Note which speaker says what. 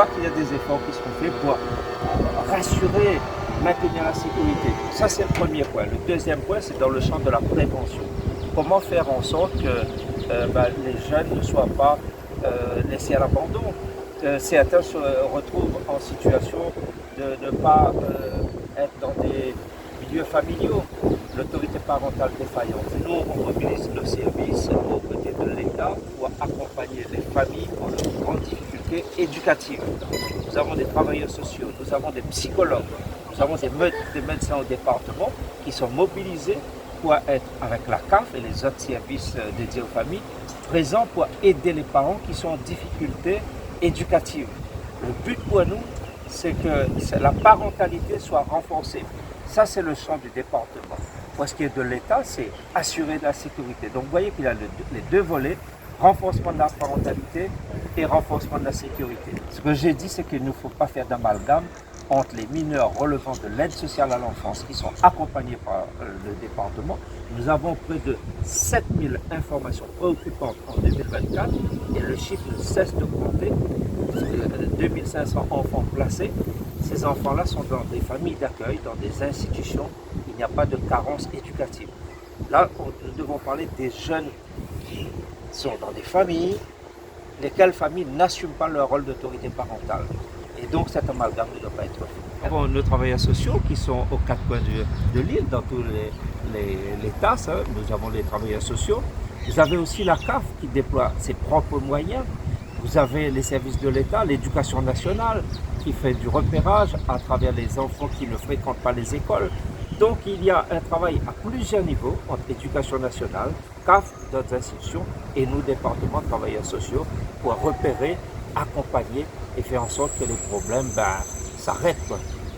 Speaker 1: voit qu'il y a des efforts qui sont faits pour rassurer, maintenir la sécurité. Ça, c'est le premier point. Le deuxième point, c'est dans le champ de la prévention. Comment faire en sorte que les jeunes ne soient pas laissés à l'abandon. Certains se retrouvent en situation de ne pas être dans des milieux familiaux, l'autorité parentale défaillante. Nous, on mobilise nos services aux côtés de l'État pour accompagner les familles dans leurs grandes difficultés éducatives. Nous avons des travailleurs sociaux, nous avons des psychologues, nous avons des médecins au département qui sont mobilisés pour être avec la CAF et les autres services dédiés aux familles, présents pour aider les parents qui sont en difficulté éducative. Le but pour nous, c'est que la parentalité soit renforcée. Ça, c'est le champ du département. Pour ce qui est de l'État, c'est assurer la sécurité. Donc, vous voyez qu'il y a les deux volets, renforcement de la parentalité et renforcement de la sécurité. Ce que j'ai dit, c'est qu'il ne faut pas faire d'amalgame entre les mineurs relevant de l'aide sociale à l'enfance qui sont accompagnés par le département. Nous avons près de 7000 informations préoccupantes en 2024 et le chiffre ne cesse de monter. 2500 enfants placés. Ces enfants-là sont dans des familles d'accueil, dans des institutions. Il n'y a pas de carence éducative. Là, nous devons parler des jeunes qui sont dans des familles, lesquelles familles n'assument pas leur rôle d'autorité parentale. Et donc cet amalgame ne doit pas être fait. Nous avons nos travailleurs sociaux qui sont aux quatre coins de l'île, dans tous les TAS. Nous avons les travailleurs sociaux. Vous avez aussi la CAF qui déploie ses propres moyens. Vous avez les services de l'État, l'éducation nationale qui fait du repérage à travers les enfants qui ne fréquentent pas les écoles. Donc il y a un travail à plusieurs niveaux entre l'éducation nationale, CAF, d'autres institutions et nous, départements de travailleurs sociaux, pour repérer, accompagner et faire en sorte que les problèmes s'arrêtent.